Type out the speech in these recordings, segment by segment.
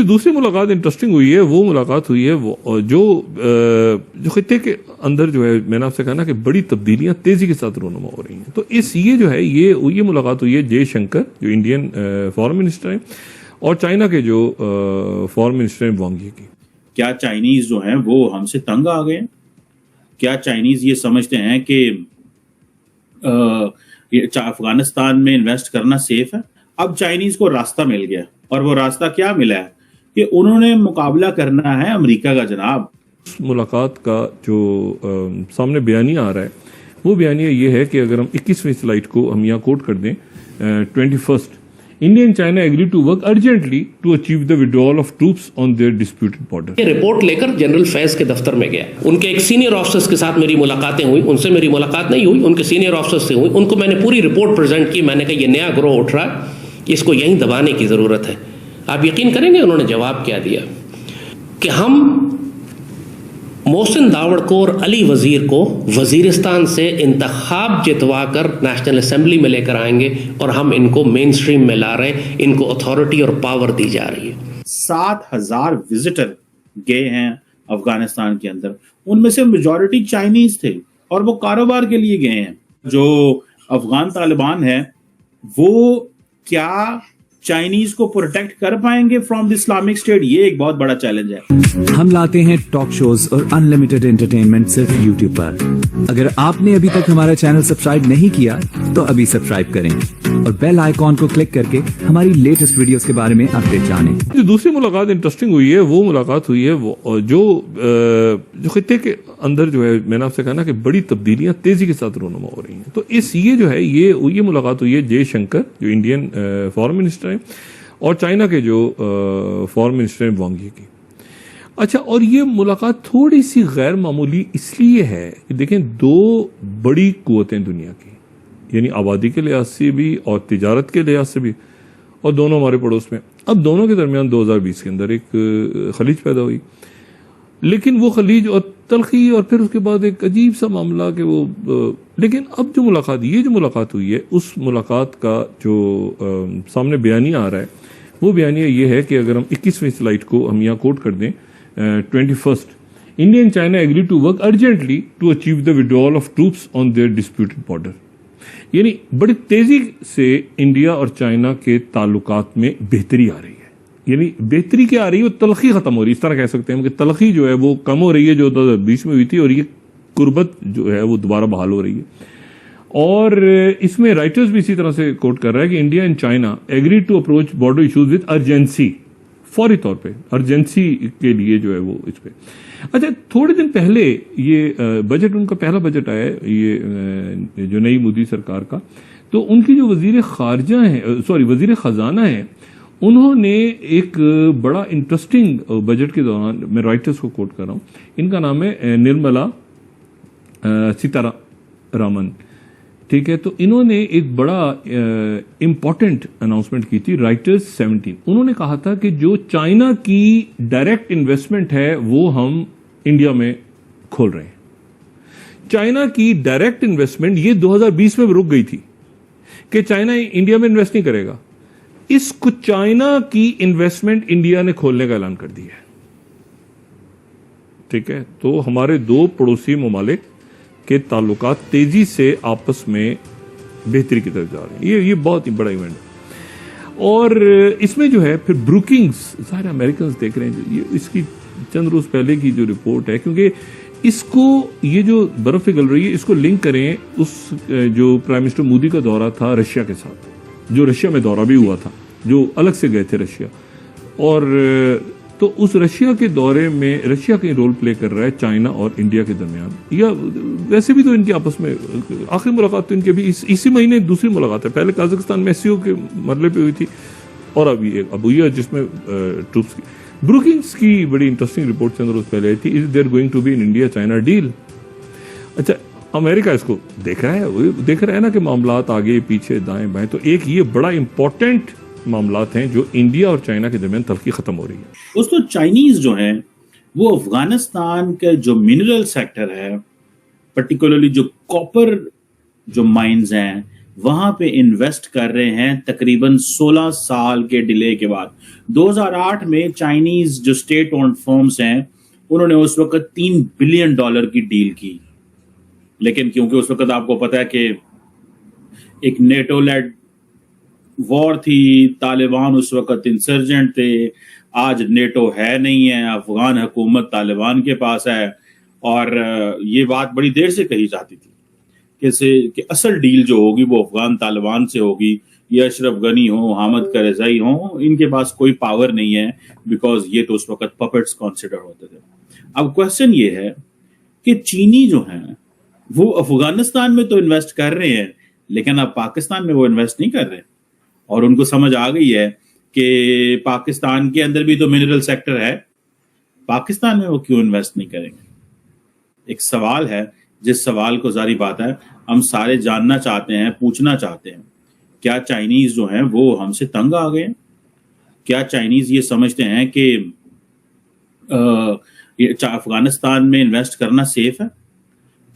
دوسری ملاقات انٹرسٹنگ ہوئی ہے وہ ملاقات ہوئی ہے جو خطے کے اندر جو ہے میں نے آپ سے کہا نا کہ بڑی تبدیلیاں تیزی کے ساتھ رونما ہو رہی ہیں. تو یہ جو ہے یہ ملاقات ہوئی ہے جے شنکر جو انڈین فارن منسٹر ہیں اور چائنا کے جو فارن منسٹر ہیں وانگ یی کی. کیا چائنیز جو ہیں وہ ہم سے تنگ آ گئے ہیں؟ کیا چائنیز یہ سمجھتے ہیں کہ افغانستان میں انویسٹ کرنا سیف ہے؟ اب چائنیز کو راستہ مل گیا اور وہ راستہ کیا ملا ہے کہ انہوں نے مقابلہ کرنا ہے امریکہ کا. جناب اس ملاقات کا جو سامنے بیانیہ آ رہا ہے وہ بیانیہ یہ ہے کہ اگر ہم 21ویں سلائیڈ کو ہم یہاں کوٹ کر دیں 21 India and China agree to work urgently to achieve the withdrawal of troops on their disputed border. یہ رپورٹ لے کر جنرل فیض کے دفتر میں گیا. ان کے ایک سینئر آفیسرز کے ساتھ میری ملاقاتیں ہوئی. ان سے میری ملاقات نہیں ہوئی, ان کے سینئر آفیسرز سے ہوئی. ان کو میں نے پوری رپورٹ پریزنٹ کی. میں نے کہا یہ نیا گروہ اٹھ رہا ہے, اس کو یہیں دبانے کی ضرورت ہے. آپ یقین کریں گے انہوں نے جواب کیا دیا کہ ہم محسن داوڑ کو اور علی وزیر کو وزیرستان سے انتخاب جتوا کر نیشنل اسمبلی میں لے کر آئیں گے اور ہم ان کو مین سٹریم میں لا رہے ہیں. ان کو اتھارٹی اور پاور دی جا رہی ہے. 7,000 وزٹر گئے ہیں افغانستان کے اندر, ان میں سے میجورٹی چائنیز تھے اور وہ کاروبار کے لیے گئے ہیں. جو افغان طالبان ہیں وہ کیا چائنیز کو پروٹیکٹ کر پائیں گے فرام دی اسلامک اسٹیٹ؟ یہ ایک بہت بڑا چیلنج ہے. ہم لاتے ہیں ٹاک شوز اور ان لمیٹڈ انٹرٹینمنٹ صرف یوٹیوب پر. اگر آپ نے ابھی تک ہمارا چینل سبسکرائب نہیں کیا تو ابھی سبسکرائب کریں اور بیل آئیکن کو کلک کر کے ہماری لیٹسٹ ویڈیوز کے بارے میں اپڈیٹ جانیں. جو دوسری ملاقات انٹرسٹنگ ہوئی ہے وہ ملاقات ہوئی ہے جو خطے کے اندر جو ہے میں نے آپ سے کہا نا کہ بڑی تبدیلیاں تیزی کے ساتھ رونما ہو رہی ہیں. تو یہ جو ہے یہ ملاقات ہوئی ہے جے شنکر جو انڈین فارن منسٹر ہیں اور چائنا کے جو فارن منسٹر ہیں وانگ یی کی. اچھا, اور یہ ملاقات تھوڑی سی غیر معمولی اس لیے ہے کہ دیکھیں دو بڑی قوتیں دنیا کی, یعنی آبادی کے لحاظ سے بھی اور تجارت کے لحاظ سے بھی, اور دونوں ہمارے پڑوس میں. اب دونوں کے درمیان 2020 کے اندر ایک خلیج پیدا ہوئی, لیکن وہ خلیج اور تلخی اور پھر اس کے بعد ایک عجیب سا معاملہ کہ وہ لیکن اب جو ملاقات ہوئی ہے اس ملاقات کا جو سامنے بیانیہ آ رہا ہے وہ بیانیہ یہ ہے کہ اگر ہم 21ویں سلائیڈ کو ہم یہاں کوٹ کر دیں 21 India and China agree to work urgently to achieve the withdrawal of troops on their disputed border. یعنی بڑی تیزی سے انڈیا اور چائنا کے تعلقات میں بہتری آ رہی ہے. یعنی بہتری کیا آ رہی ہے, وہ تلخی ختم ہو رہی ہے. اس طرح کہہ سکتے ہیں کہ تلخی جو ہے وہ کم ہو رہی ہے جو 2020 میں ہوئی تھی, اور یہ قربت جو ہے وہ دوبارہ بحال ہو رہی ہے. اور اس میں رائٹرز بھی اسی طرح سے کوٹ کر رہا ہے کہ India and China agree to approach border issues with urgency, فوری طور پہ ارجنسی کے لیے جو ہے وہ اس پہ. اچھا, تھوڑے دن پہلے یہ بجٹ ان کا پہلا بجٹ آیا ہے یہ جو نئی مودی سرکار کا, تو ان کی جو وزیر خزانہ ہیں انہوں نے ایک بڑا انٹرسٹنگ بجٹ کے دوران, میں رائٹرز کو کوٹ کر رہا ہوں, ان کا نام ہے نرملا سیتارامن, ٹھیک ہے. تو انہوں نے ایک بڑا امپورٹنٹ اناؤنسمنٹ کی تھی, رائٹرز 17. انہوں نے کہا تھا کہ جو چائنا کی ڈائریکٹ انویسٹمنٹ ہے وہ ہم انڈیا میں کھول رہے ہیں. چائنا کی ڈائریکٹ انویسٹمنٹ یہ 2020 میں رک گئی تھی کہ چائنا انڈیا میں انویسٹ نہیں کرے گا. اس کو چائنا کی انویسٹمنٹ انڈیا نے کھولنے کا اعلان کر دیا ہے, ٹھیک ہے. تو ہمارے دو پڑوسی ممالک کے تعلقات تیزی سے آپس میں بہتری کی طرف جا رہے ہیں. یہ بہت ہی بڑا ایونٹ ہے. اور اس میں جو ہے پھر بروکنگز, ظاہر امریکنز دیکھ رہے ہیں اس کی چند روز پہلے کی جو رپورٹ ہے, کیونکہ اس کو یہ جو برف پگھل رہی ہے اس کو لنک کریں اس جو پرائم منسٹر مودی کا دورہ تھا رشیا کے ساتھ, جو رشیا میں دورہ بھی ہوا تھا, جو الگ سے گئے تھے رشیا. اور تو اس رشیا کے دورے میں رشیا کا رول پلے کر رہا ہے چائنا اور انڈیا کے درمیان. یا ویسے بھی تو ان کی آپس میں آخری ملاقات تو ان کے بھی اسی مہینے دوسری ملاقات ہے. پہلے قازقستان میں SCO کے مرحلے پہ ہوئی تھی اور اب یہ جس میں ٹروپس کی. بروکنگز کی بڑی انٹرسٹنگ رپورٹ چند روز پہلے آئی تھی, is there going to be in India China deal. اچھا, امریکہ اس کو دیکھ رہا ہے نا کہ معاملات آگے پیچھے دائیں بائیں. تو ایک یہ بڑا امپورٹنٹ معاملات ہیں جو انڈیا اور چائنا کے درمیان تلخی ختم ہو رہی ہے. دوستو, چائنیز جو ہیں وہ افغانستان کے جو منرل سیکٹر ہے, پرٹیکولرلی جو کاپر جو مائنز ہیں وہاں پہ انویسٹ کر رہے ہیں تقریباً 16 سال کے ڈیلے کے بعد. 2008 میں چائنیز جو اسٹیٹ اونڈ فرمز ہیں انہوں نے اس وقت $3 بلین کی ڈیل کی, لیکن کیونکہ اس وقت آپ کو پتا ہے کہ ایک نیٹو لیڈ وار تھی, طالبان اس وقت انسرجنٹ تھے, آج نیٹو ہے نہیں ہے, افغان حکومت طالبان کے پاس ہے, اور یہ بات بڑی دیر سے کہی جاتی تھی کہ اصل ڈیل جو ہوگی وہ افغان طالبان سے ہوگی. یہ اشرف غنی ہوں, حامد کرزئی ہوں, ان کے پاس کوئی پاور نہیں ہے, بیکاز یہ تو اس وقت پپٹس کنسیڈر ہوتے تھے. اب کوشچن یہ ہے کہ چینی جو ہیں وہ افغانستان میں تو انویسٹ کر رہے ہیں, لیکن اب پاکستان میں وہ انویسٹ نہیں کر رہے, اور ان کو سمجھ آ گئی ہے کہ پاکستان کے اندر بھی تو منرل سیکٹر ہے, پاکستان میں وہ کیوں انویسٹ نہیں کریں گے. ایک سوال ہے جس سوال کو ظاہری بات ہے ہم سارے جاننا چاہتے ہیں, پوچھنا چاہتے ہیں, کیا چائنیز جو ہیں وہ ہم سے تنگ آ گئے ہیں؟ کیا چائنیز یہ سمجھتے ہیں کہ افغانستان میں انویسٹ کرنا سیف ہے؟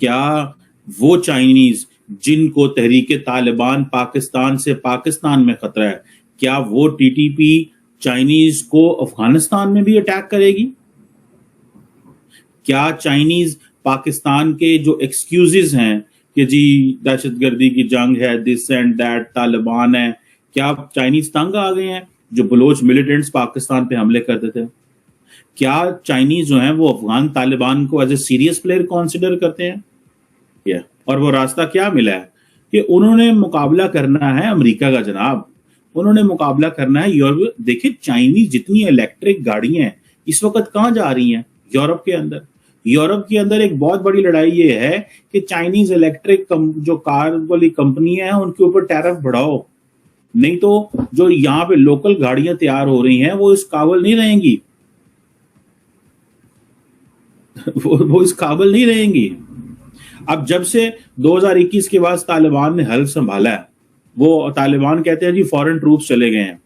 کیا وہ چائنیز جن کو تحریک طالبان پاکستان سے پاکستان میں خطرہ ہے, کیا وہ ٹی ٹی پی چائنیز کو افغانستان میں بھی اٹیک کرے گی؟ کیا چائنیز پاکستان کے جو ایکسکیوزز ہیں کہ جی دہشت گردی کی جنگ ہے, دس اینڈ دیٹ, طالبان ہے, کیا چائنیز تنگ آ گئے ہیں جو بلوچ ملیٹنٹس پاکستان پہ حملے کرتے تھے؟ کیا چائنیز جو ہیں وہ افغان طالبان کو as a serious player consider کرتے ہیں؟ اور وہ راستہ کیا ملا ہے کہ انہوں نے مقابلہ کرنا ہے امریکہ کا. جناب انہوں نے مقابلہ کرنا ہے یورپ. دیکھیں چائنیز جتنی الیکٹرک گاڑیاں ہیں اس وقت کہاں جا رہی ہیں؟ یورپ کے اندر. یورپ کے اندر ایک بہت بڑی لڑائی یہ ہے کہ چائنیز الیکٹرک جو کار والی کمپنیاں ہیں ان کے اوپر ٹیرف بڑھاؤ, نہیں تو جو یہاں پہ لوکل گاڑیاں تیار ہو رہی ہیں وہ اس قابل نہیں رہیں گی, وہ اس قابل نہیں رہیں گی. اب جب سے 2021 کے بعد طالبان نے حلف سنبھالا ہے, وہ طالبان کہتے ہیں جی فورن ٹروپس چلے گئے ہیں,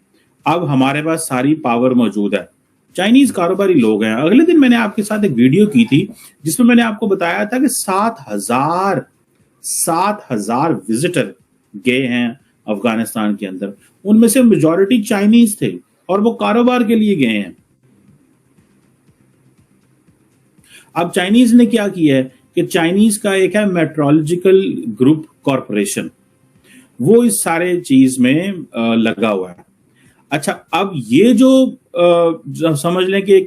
اب ہمارے پاس ساری پاور موجود ہے. چائنیز کاروباری لوگ ہیں. اگلے دن میں نے آپ کے ساتھ ایک ویڈیو کی تھی جس میں نے آپ کو بتایا تھا کہ 7,000 وزٹر گئے ہیں افغانستان کے اندر, ان میں سے میجورٹی چائنیز تھے اور وہ کاروبار کے لیے گئے ہیں. اب چائنیز نے کیا کیا ہے کہ چائنیز کا ایک ہے میٹرولوجیکل گروپ کارپوریشن, وہ اس سارے چیز میں لگا ہوا ہے. اچھا اب یہ جو سمجھ لیں کہ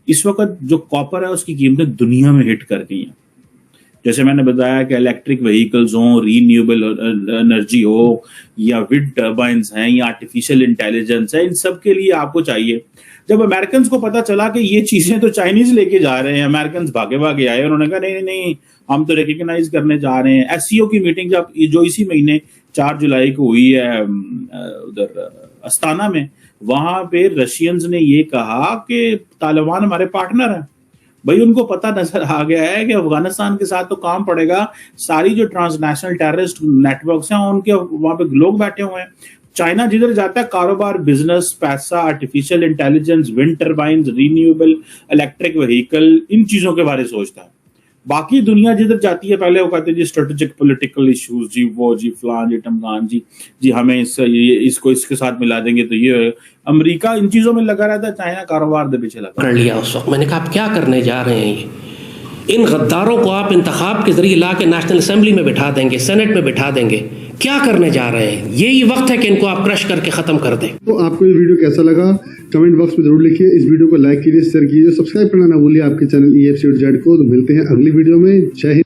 اس وقت جو کاپر ہے اس کی قیمتیں دنیا میں ہٹ کر گئی ہیں. جیسے میں نے بتایا کہ الیکٹرک وہیکلز ہوں, رینیوبل انرجی ہو, یا ونڈ ٹربائنز ہیں, یا آرٹیفیشل انٹیلیجنس ہے, ان سب کے لیے آپ کو چاہیے. جب امریکنز کو پتا چلا کہ یہ چیزیں تو چائنیز لے کے جا رہے ہیں, امریکنز بھاگے بھاگے آئے, انہوں نے کہا نہیں ہم تو ریکگنائز کرنے جا رہے ہیں. ایس سی او کی میٹنگ جو اسی مہینے 4 جولائی کو ہوئی ہے ادھر استانا میں, وہاں پہ رشینز نے یہ کہا کہ طالبان ہمارے پارٹنر ہیں. بھائی ان کو پتہ نظر آ گیا ہے کہ افغانستان کے ساتھ تو کام پڑے گا, ساری جو transnational terrorist network ہیں ان کے وہاں پہ لوگ بیٹھے ہوئے ہیں. چائنا جدھر جاتا ہے کاروبار, بزنس, پیسہ, آرٹیفیشل انٹیلیجنس, ونڈ ٹربائنز, رینیوبل, الیکٹرک وہیکل, ان چیزوں کے بارے سوچتا ہے. باقی دنیا جدھر جاتی ہے پہلے وہ کہتے ہیں جی اسٹریٹجک پولیٹیکل ایشوز, جی وہ جی فلان جی ٹمکان, جی ہمیں اس کو اس کے ساتھ ملا دیں گے تو یہ. امریکہ ان چیزوں میں لگا رہتا ہے, چائنا کاروبار دے پیچھے لگا کر لیا. اس وقت میں نے کہا آپ کیا کرنے جا رہے ہیں؟ ان غداروں کو آپ انتخاب کے ذریعے لا کے نیشنل اسمبلی میں بٹھا دیں گے, سینٹ میں بٹھا دیں گے, کیا کرنے جا رہے ہیں؟ یہی وقت ہے کہ ان کو آپ کرش کر کے ختم کر دیں. تو آپ کو یہ ویڈیو کیسا لگا کمنٹ باکس میں ضرور لکھیے. اس ویڈیو کو لائک کیجیے, شیئر کیجیے, سبسکرائب کرنا نہ بھولیے آپ کے چینل EFC کو. تو ملتے ہیں اگلی ویڈیو میں. جے ہند.